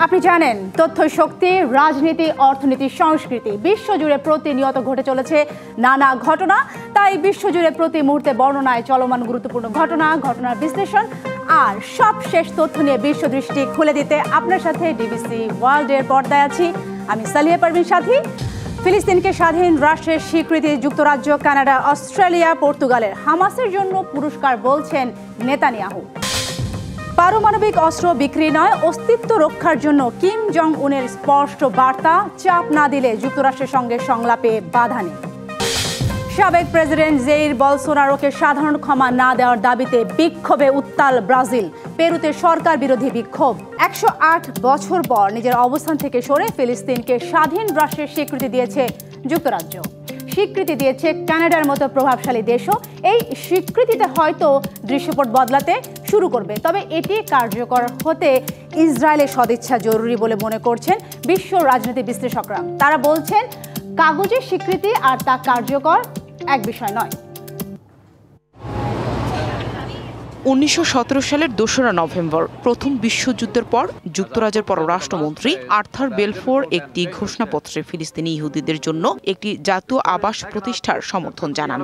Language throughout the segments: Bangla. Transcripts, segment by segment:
আপনি জানেন, তথ্য শক্তি, রাজনীতি, অর্থনীতি, সংস্কৃতি বিশ্বজুড়ে প্রতিনিয়ত ঘটে চলেছে নানা ঘটনা। তাই বিশ্বজুড়ে প্রতি মুহূর্তে বর্ণনায় চলমান গুরুত্বপূর্ণ ঘটনার বিশ্লেষণ আর সবশেষ তথ্য নিয়ে বিশ্বদৃষ্টি খুলে দিতে আপনার সাথে ডিবিসি ওয়ার্ল্ডের পর্দায় আছি আমি সালিহা পারভিন সাথী। ফিলিস্তিনকে স্বাধীন রাষ্ট্রের স্বীকৃতি যুক্তরাজ্য, কানাডা, অস্ট্রেলিয়া, পর্তুগালের হামাসের জন্য পুরস্কার বলছেন নেতানিয়াহু। পারমাণবিক অস্ত্র বিক্রি নয়, অস্তিত্ব রক্ষার জন্য কিম জং উনের স্পষ্ট বার্তা, চাপ না দিলে যুক্তরাষ্ট্রের সঙ্গে সংলাপে বাধা নেই। সাবেক প্রেসিডেন্ট জেইর বলসোনারোকে সাধারণ ক্ষমা না দেওয়ার দাবিতে বিক্ষোভে উত্তাল ব্রাজিল। পেরুতে সরকার বিরোধী বিক্ষোভ। 108 বছর পর নিজের অবস্থান থেকে সরে ফিলিস্তিনকে স্বাধীন রাষ্ট্রের স্বীকৃতি দিয়েছে যুক্তরাজ্য, স্বীকৃতি দিয়েছে কানাডার মতো প্রভাবশালী দেশও। এই স্বীকৃতিতে হয়তো দৃশ্যপট বদলাতে শুরু করবে, তবে এটি কার্যকর হতে ইসরায়েলের সদিচ্ছা জরুরি বলে মনে করছেন বিশ্ব রাজনীতি বিশ্লেষকরা। তারা বলছেন, কাগজের স্বীকৃতি আর তা কার্যকর এক বিষয় নয়। 1917 সালের 2রা নভেম্বর প্রথম বিশ্বযুদ্ধের পর যুক্তরাজ্যের পররাষ্ট্রমন্ত্রী আর্থার বেলফোর একটি ঘোষণাপত্রে ফিলিস্তিনি ইহুদিদের জন্য একটি জাতীয় আবাস প্রতিষ্ঠার সমর্থন জানান।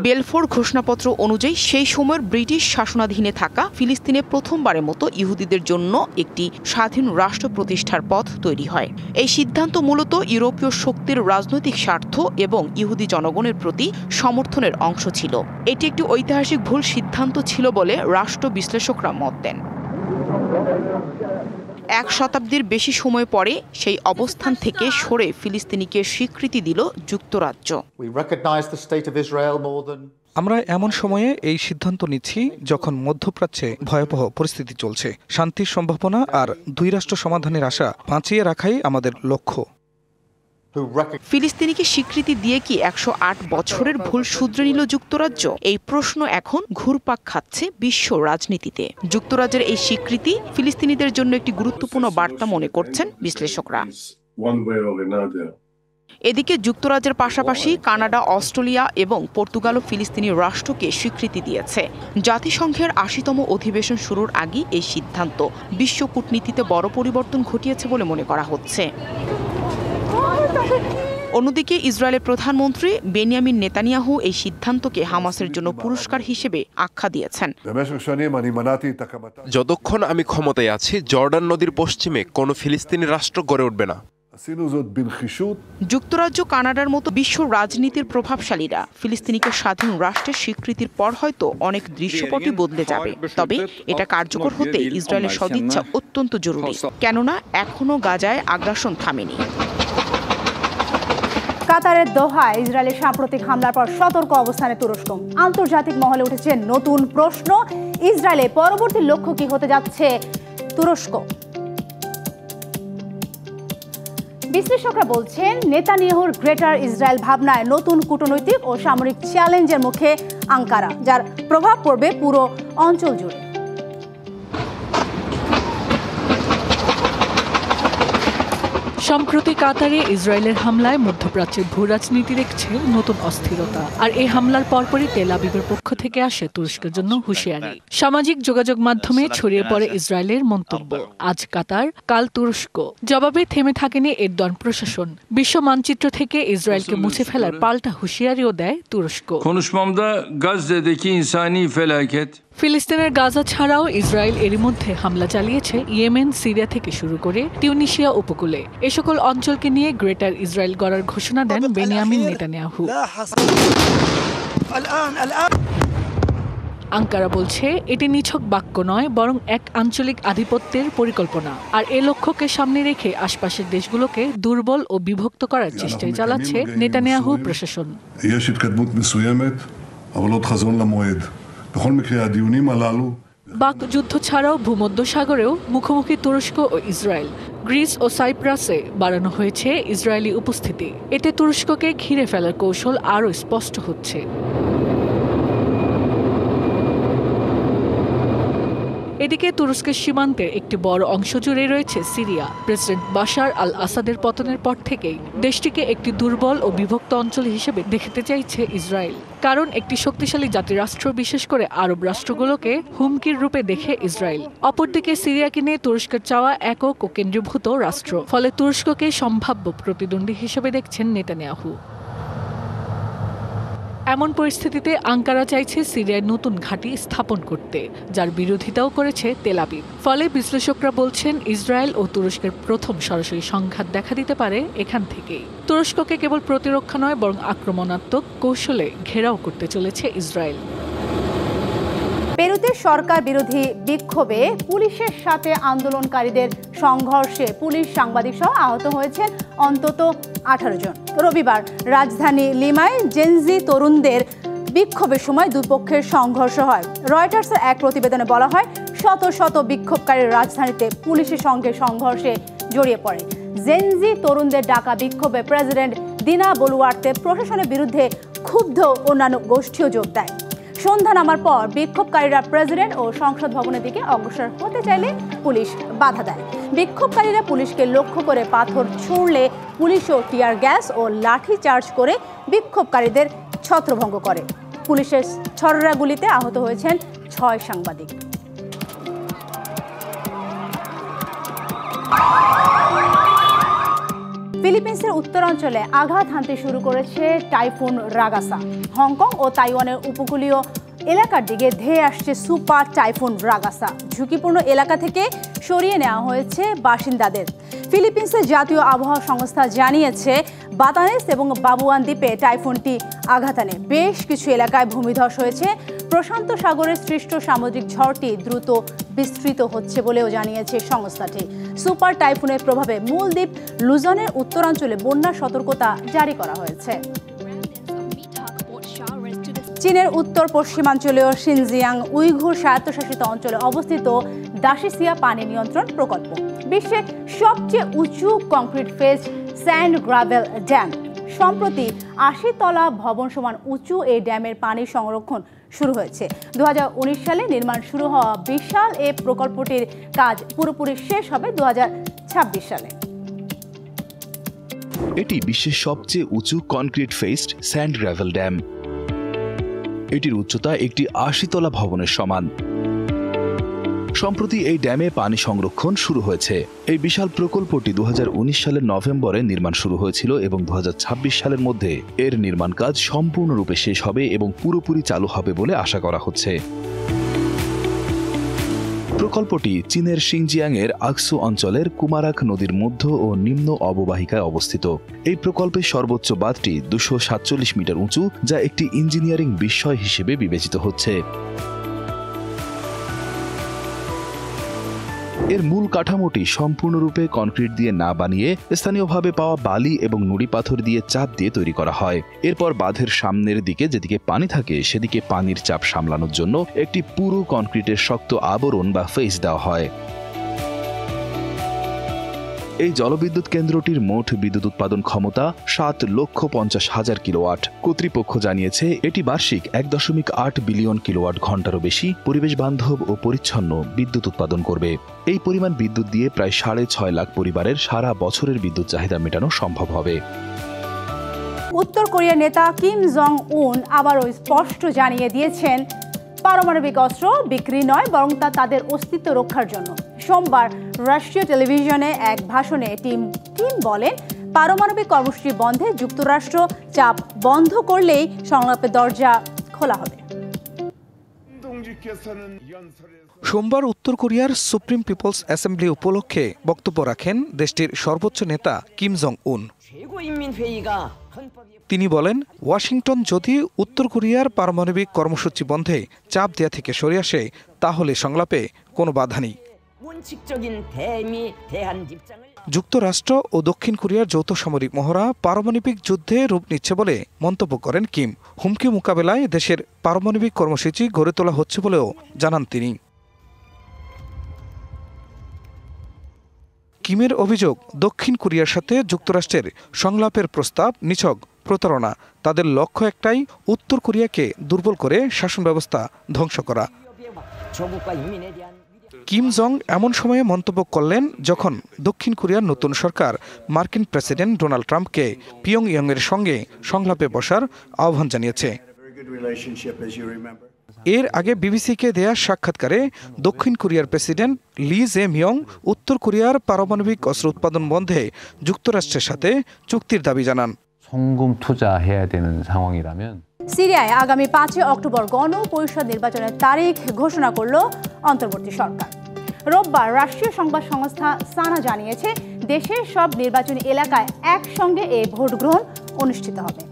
বেলফোর ঘোষণাপত্র অনুযায়ী সেই সময়ের ব্রিটিশ শাসনাধীনে থাকা ফিলিস্তিনে প্রথমবারের মতো ইহুদিদের জন্য একটি স্বাধীন রাষ্ট্র প্রতিষ্ঠার পথ তৈরি হয়। এই সিদ্ধান্ত মূলত ইউরোপীয় শক্তির রাজনৈতিক স্বার্থ এবং ইহুদি জনগণের প্রতি সমর্থনের অংশ ছিল। এটি একটি ঐতিহাসিক ভুল সিদ্ধান্ত ছিল বলে রাষ্ট্র বিশ্লেষকরা মত দেন। 1 শতাব্দীর বেশি সময় পরে সেই অবস্থান থেকে সরে ফিলিস্তিনিকে স্বীকৃতি দিল যুক্তরাজ্য। আমরা এমন সময়ে এই সিদ্ধান্ত নিচ্ছি যখন মধ্যপ্রাচ্যে ভয়াবহ পরিস্থিতি চলছে। শান্তির সম্ভাবনা আর 2 রাষ্ট্র সমাধানের আশা বাঁচিয়ে রাখাই আমাদের লক্ষ্য। ফিলিস্তিনিকে স্বীকৃতি দিয়ে কি 108 বছরের ভুল শুধরে নিল যুক্তরাজ্য? এই প্রশ্ন এখন ঘুরপাক খাচ্ছে বিশ্ব রাজনীতিতে। যুক্তরাজ্যের এই স্বীকৃতি ফিলিস্তিনিদের জন্য একটি গুরুত্বপূর্ণ বার্তা মনে করছেন বিশ্লেষকরা। এদিকে যুক্তরাজ্যের পাশাপাশি কানাডা, অস্ট্রেলিয়া এবং পর্তুগালও ফিলিস্তিনি রাষ্ট্রকে স্বীকৃতি দিয়েছে। জাতিসংঘের 80তম অধিবেশন শুরুর আগে এই সিদ্ধান্ত বিশ্ব কূটনীতিতে বড় পরিবর্তন ঘটিয়েছে বলে মনে করা হচ্ছে। অন্যদিকে ইসরায়েলের প্রধানমন্ত্রী বেনিয়ামিন নেতানিয়াহু এই সিদ্ধান্তকে হামাসের জন্য পুরস্কার হিসেবে আখ্যা দিয়েছেন। যতক্ষণ আমি ক্ষমতায় আছি, জর্ডান নদীর পশ্চিমে কোনো ফিলিস্তিনি রাষ্ট্র গড়ে উঠবে না। যুক্তরাজ্য, কানাডার মতো বিশ্ব রাজনীতির প্রভাবশালীরা ফিলিস্তিনিকে স্বাধীন রাষ্ট্রের স্বীকৃতির পর হয়তো অনেক দৃশ্যপটই বদলে যাবে। তবে এটা কার্যকর হতে ইসরায়েলের সদিচ্ছা অত্যন্ত জরুরি, কেননা এখনো গাজায় আগ্রাসন থামেনি। কাতারের দোহায় ইসরায়েলের সাম্প্রতিক হামলার পর সতর্ক অবস্থানে তুরস্ক। আন্তর্জাতিক মহলে উঠেছে নতুন প্রশ্ন, ইসরায়েলের পরবর্তী লক্ষ্য কি হতে যাচ্ছে তুরস্ক? বিশ্লেষকরা বলছেন, নেতানিয়াহুর গ্রেটার ইসরায়েল ভাবনায় নতুন কূটনৈতিক ও সামরিক চ্যালেঞ্জের মুখে আঙ্কারা, যার প্রভাব পড়বে পুরো অঞ্চল জুড়ে। সম্প্রতি কাতারে ইসরায়েলের হামলায় মধ্যপ্রাচ্যের ভূরাজনীতি দেখছে নতুন অস্থিরতা। আর এই হামলার পরপরই তেল আবিবের পক্ষ থেকে আসে তুরস্কের জন্য হুঁশিয়ারি। সামাজিক যোগাযোগ মাধ্যমে ছড়িয়ে পড়ে ইসরায়েলের মন্তব্য, আজ কাতার, কাল তুরস্ক। জবাবে থেমে থাকেনি এরদোয়ান প্রশাসন। বিশ্ব মানচিত্র থেকে ইসরায়েলকে মুছে ফেলার পাল্টা হুঁশিয়ারিও দেয় তুরস্ক। ফিলিস্তিনের গাজা ছাড়াও ইসরায়েল এরই মধ্যে হামলা চালিয়েছে ইয়েমেন, সিরিয়া থেকে শুরু করে তিউনিসিয়া উপকূলে। এ সকল অঞ্চলকে নিয়ে গ্রেটার ইসরায়েল গড়ার ঘোষণা দেন বেনিয়ামিন নেতানিয়াহু। আঙ্কারা বলছে, এটি নিছক বাক্য নয়, বরং এক আঞ্চলিক আধিপত্যের পরিকল্পনা। আর এ লক্ষ্যকে সামনে রেখে আশপাশের দেশগুলোকে দুর্বল ও বিভক্ত করার চেষ্টায় চালাচ্ছে নেতানিয়াহু প্রশাসন। বাকযুদ্ধ ছাড়াও ভূমধ্যসাগরেও মুখোমুখি তুরস্ক ও ইসরায়েল। গ্রিস ও সাইপ্রাসে বাড়ানো হয়েছে ইসরায়েলি উপস্থিতি। এতে তুরস্ককে ঘিরে ফেলার কৌশল আরও স্পষ্ট হচ্ছে। এদিকে তুরস্কের সীমান্তের একটি বড় অংশ জুড়ে রয়েছে সিরিয়া। প্রেসিডেন্ট বাশার আল আসাদের পতনের পর থেকেই দেশটিকে একটি দুর্বল ও বিভক্ত অঞ্চল হিসেবে দেখতে চাইছে ইসরায়েল। কারণ একটি শক্তিশালী জাতিরাষ্ট্র বিশেষ করে আরব রাষ্ট্রগুলোকে হুমকির রূপে দেখে ইসরায়েল। অপরদিকে সিরিয়াকে নিয়ে তুরস্কের চাওয়া একক ও কেন্দ্রীভূত রাষ্ট্র, ফলে তুরস্ককে সম্ভাব্য প্রতিদ্বন্দ্বী হিসেবে দেখছেন নেতানিয়াহু। এমন পরিস্থিতিতে আঙ্কারা চাইছে সিরিয়ায় নতুন ঘাঁটি স্থাপন করতে, যার বিরোধিতাও করেছে তেল আবিব। ফলে বিশ্লেষকরা বলছেন ইসরায়েল ও তুরস্কের প্রথম সরাসরি সংঘাত দেখা দিতে পারে এখান থেকেই। তুরস্ককে কেবল প্রতিরক্ষা নয় বরং আক্রমণাত্মক কৌশলে ঘেরাও করতে চলেছে ইসরায়েল। পেরুতে সরকার বিরোধী বিক্ষোভে পুলিশের সাথে আন্দোলনকারীদের সংঘর্ষে পুলিশ সাংবাদিক সহ আহত হয়েছেন অন্তত 18 জন। রবিবার রাজধানী লিমায় জেনজি তরুণদের বিক্ষোভের সময় দুই পক্ষের সংঘর্ষ হয়। রয়টার্সের এক প্রতিবেদনে বলা হয়, শত শত বিক্ষোভকারী রাজধানীতে পুলিশের সঙ্গে সংঘর্ষে জড়িয়ে পড়ে। জেনজি তরুণদের ডাকা বিক্ষোভে প্রেসিডেন্ট দিনা বলুয়ার্তে প্রশাসনের বিরুদ্ধে ক্ষুব্ধ অন্যান্য গোষ্ঠীও যোগ দেয়। সন্ধ্যা নামার পর বিক্ষোভকারীরা প্রেসিডেন্ট ও সংসদ ভবনের দিকে অগ্রসর হতে চাইলে পুলিশ বাধা দেয়। বিক্ষোভকারীরা পুলিশকে লক্ষ্য করে পাথর ছুঁড়লে পুলিশও টিয়ার গ্যাস ও লাঠি চার্জ করে বিক্ষোভকারীদের ছত্রভঙ্গ করে। পুলিশের ছররা গুলিতে আহত হয়েছেন 6 সাংবাদিক। ফিলিপিন্সের উত্তরাঞ্চলে আঘাত হানতে শুরু করেছে টাইফুন রাগাসা। হংকং ও তাইওয়ানের উপকূলীয় এলাকার দিকে ধেয়ে আসছে সুপার টাইফুন রাগাসা। ঝুঁকিপূর্ণ এলাকা থেকে সরিয়ে নেওয়া হয়েছে বাসিন্দাদের। ফিলিপিন্সের জাতীয় আবহাওয়া সংস্থা জানিয়েছে, বাতানেস এবং বাবুয়ান দ্বীপে টাইফুনটি আঘাত আনে। বেশ কিছু এলাকায় ভূমিধস হয়েছে। প্রশান্ত সাগরের সৃষ্ট সামুদ্রিক ঝড়টি দ্রুত বিস্তৃত হচ্ছে বলেও জানিয়েছে সংস্থাটি। সুপার টাইফুনের প্রভাবে মূল দ্বীপ লুজনের উত্তরাঞ্চলে বন্যা সতর্কতা জারি করা হয়েছে। চীনের উত্তর পশ্চিমাঞ্চলীয় শিনজিয়াং উইঘুর স্বায়ত্তশাসিত অঞ্চলে অবস্থিত দাশিসিয়া পানি নিয়ন্ত্রণ প্রকল্প বিশ্বের সবচেয়ে উঁচু concrete face sand gravel dam. সম্প্রতি 80 তলা ভবন সমান উঁচু এই ড্যামের পানি সংরক্ষণ শুরু হয়েছে। 2019 সালে নির্মাণ শুরু হওয়া বিশাল এই প্রকল্পটির কাজ পুরোপুরি শেষ হবে 2026 সালে। এটি বিশ্বের সবচেয়ে উঁচু concrete faced sand gravel dam. এটির উচ্চতা একটি 80 তলা ভবনের সমান। সম্প্রতি এই ড্যামে পানি সংরক্ষণ শুরু হয়েছে। এই বিশাল প্রকল্পটি 2019 সালের নভেম্বরে নির্মাণ শুরু হয়েছিল এবং 2026 সালের মধ্যে এর নির্মাণ কাজ সম্পূর্ণরূপে শেষ হবে এবং পুরোপুরি চালু হবে বলে আশা করা হচ্ছে। প্রকল্পটি চীনের শিংজিয়াংয়ের আকসু অঞ্চলের কুমারাক নদীর মধ্য ও নিম্ন অববাহিকায় অবস্থিত। এই প্রকল্পের সর্বোচ্চ বাঁধটি 247 মিটার উঁচু, যা একটি ইঞ্জিনিয়ারিং বিস্ময় হিসেবে বিবেচিত হচ্ছে। এর মূল কাঠামোটি সম্পূর্ণরূপে কনক্রিট দিয়ে না বানিয়ে স্থানীয়ভাবে পাওয়া বালি এবং নুড়ি পাথর দিয়ে চাপ দিয়ে তৈরি করা হয়। এরপর বাঁধের সামনের দিকে যেদিকে পানি থাকে সেদিকে পানির চাপ সামলানোর জন্য একটি পুরো কনক্রিটের শক্ত আবরণ বা ফেস দেওয়া হয়। এই জলবিদ্যুৎ কেন্দ্রটির মোট বিদ্যুৎ উৎপাদন ক্ষমতা 7,50,000 কিলোওয়াট। কর্তৃপক্ষ জানিয়েছে এটি বার্ষিক 1.8 বিলিয়ন কিলোওয়াট ঘন্টারও বেশি পরিবেশ বান্ধব ও পরিচ্ছন্ন বিদ্যুৎ উৎপাদন করবে। এই পরিমাণ বিদ্যুৎ দিয়ে প্রায় 6.5 লাখ পরিবারের সারা বছরের বিদ্যুৎ চাহিদা মেটানো সম্ভব হবে। উত্তর কোরিয়ার নেতা কিম জং উন আবারও স্পষ্ট জানিয়ে দিয়েছেন, পারমাণবিক অস্ত্র বিক্রি নয় বরং তা তাদের অস্তিত্ব রক্ষার জন্য। সোমবার রাষ্ট্রীয় টেলিভিশনে এক ভাষণে কিম বলেন, পারমাণবিক কর্মসূচি বন্ধে যুক্তরাষ্ট্র চাপ বন্ধ করলেই সংলাপের দরজা খোলা হবে। সোমবার উত্তর কোরিয়ার সুপ্রিম পিপলস অ্যাসেম্বলি উপলক্ষে বক্তব্য রাখেন দেশটির সর্বোচ্চ নেতা কিম জং উন। তিনি বলেন, ওয়াশিংটন যদি উত্তর কোরিয়ার পারমাণবিক কর্মসূচি বন্ধে চাপ দেয়া থেকে সরে আসে তাহলে সংলাপে কোনো বাধা নেই। যুক্তরাষ্ট্র ও দক্ষিণ কোরিয়ার যৌথ সামরিক মহড়া পারমাণবিক যুদ্ধে রূপ নিচ্ছে বলে মন্তব্য করেন কিম। হুমকি মোকাবেলায় দেশের পারমাণবিক কর্মসূচি গড়ে তোলা হচ্ছে বলেও জানান তিনি। কিমের অভিযোগ, দক্ষিণ কোরিয়ার সাথে যুক্তরাষ্ট্রের সংলাপের প্রস্তাব নিছক প্রতারণা। তাদের লক্ষ্য একটাই, উত্তর কোরিয়াকে দুর্বল করে শাসন ব্যবস্থা ধ্বংস করা। কিম জং এমন সময়ে মন্তব্য করলেন যখন দক্ষিণ কোরিয়ার নতুন সরকার মার্কিন প্রেসিডেন্ট ডোনাল্ড ট্রাম্পকে পিয়ংইয়ংয়ের সঙ্গে সংলাপে বসার আহ্বান জানিয়েছে। এর আগে বিবিসিকে দেয়া সাক্ষাৎকারে দক্ষিণ কোরিয়ার প্রেসিডেন্ট লি জে মিয়ং উত্তর কোরিয়ার পারমাণবিক অস্ত্র উৎপাদন বন্ধে যুক্তরাষ্ট্রের সাথে চুক্তির দাবি জানান। 송금 투자해야 되는 상황이라면 সিরিয়ায় আগামী 5 অক্টোবর গণপরিষদ নির্বাচনের তারিখ ঘোষণা করল অন্তর্বর্তী সরকার। রোববার রাষ্ট্রীয় সংবাদ সংস্থা সানা জানিয়েছে, দেশের সব নির্বাচনী এলাকায় একসঙ্গে এই ভোট গ্রহণ অনুষ্ঠিত হবে।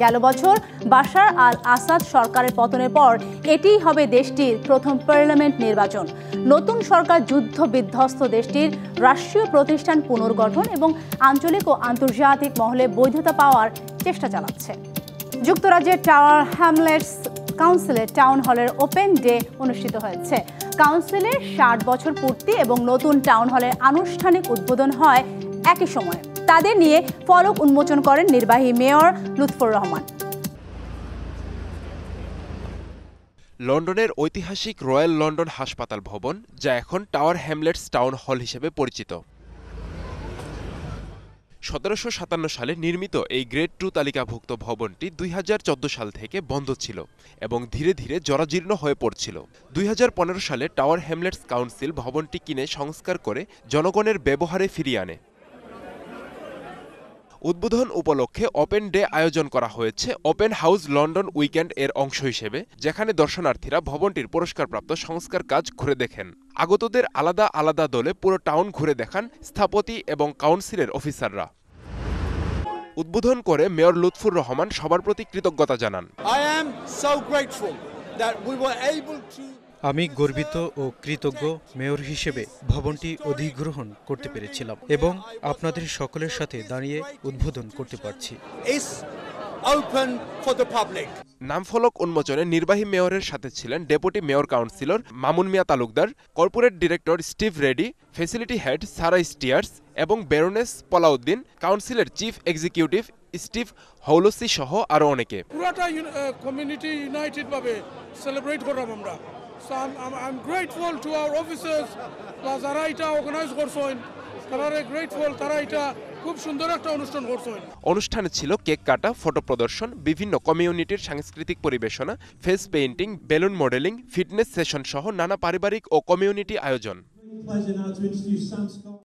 গেল বছর বাশার আল আসাদ সরকারের পতনের পর এটিই হবে দেশটির প্রথম পার্লামেন্ট নির্বাচন। নতুন সরকার যুদ্ধ বিধ্বস্ত দেশটির রাষ্ট্রীয় প্রতিষ্ঠান পুনর্গঠন এবং আঞ্চলিক ও আন্তর্জাতিক মহলে বৈধতা পাওয়ার চেষ্টা চালাচ্ছে। যুক্তরাজ্যের টাওয়ার হ্যামলেটস কাউন্সিলের টাউন হলের ওপেন ডে অনুষ্ঠিত হয়েছে। কাউন্সিলের 60 বছর পূর্তি এবং নতুন টাউন হলের আনুষ্ঠানিক উদ্বোধন হয় একই সময়ে। তাদের নিয়ে ফলক উন্মোচন করেন নির্বাহী মেয়র লুৎফর রহমান। লন্ডনের ঐতিহাসিক রয়্যাল লন্ডন হাসপাতাল ভবন, যা এখন টাওয়ার হ্যামলেটস টাউন হল হিসেবে পরিচিত। 1757 সালে নির্মিত এই গ্রেড 2 তালিকাভুক্ত ভবনটি 2014 সাল থেকে বন্ধ ছিল এবং ধীরে ধীরে জরাজীর্ণ হয়ে পড়ছিল। 2015 সালে টাওয়ার হ্যামলেটস কাউন্সিল ভবনটি কিনে সংস্কার করে জনগণের ব্যবহারে ফিরিয়ে আনে। উদ্বোধন উপলক্ষে ওপেন ডে আয়োজন করা হয়েছে ওপেন হাউস লন্ডন উইকেন্ড এর অংশ হিসেবে, যেখানে দর্শনার্থীরা ভবনটির পুরস্কারপ্রাপ্ত সংস্কার কাজ ঘুরে দেখেন। আগতদের আলাদা আলাদা দলে পুরো টাউন ঘুরে দেখান স্থপতি এবং কাউন্সিলের অফিসাররা। উদ্বোধন করে মেয়র লুৎফর রহমান সবার প্রতি কৃতজ্ঞতা জানান। আমি গর্বিত ও কৃতজ্ঞ মেয়র হিসেবে ভবনটি অধিগ্রহণ করতে পেরেছিলাম এবং আপনাদের সকলের সাথে দাঁড়িয়ে উদ্বোধন করতে পারছি। নামফলক উন্মোচনে নির্বাহী মেয়রের সাথে ছিলেন deputy mayor councillor Mamun Mia Talukdar, corporate director Steve Reddy, facility head Sarah Steers এবং ব্যারোনেস পলাউদ্দিন, কাউন্সিলের চিফ এক্সিকিউটিভ স্টিভ হৌলসি সহ আরো অনেকে। পুরোটা কমিউনিটি ইউনাইটেড ভাবে সেলিব্রেট করলাম আমরা। So I'm grateful to our officers, যারা এটা অর্গানাইজ করছেন, তারা গ্রেটফুল, তারা এটা খুব সুন্দর একটা অনুষ্ঠান করছেন। অনুষ্ঠানে ছিল কেক কাটা, ফটো প্রদর্শন, বিভিন্ন কমিউনিটির সাংস্কৃতিক পরিবেশনা, face painting, balloon modelling, fitness session সহ নানা পারিবারিক ও কমিউনিটি আয়োজন।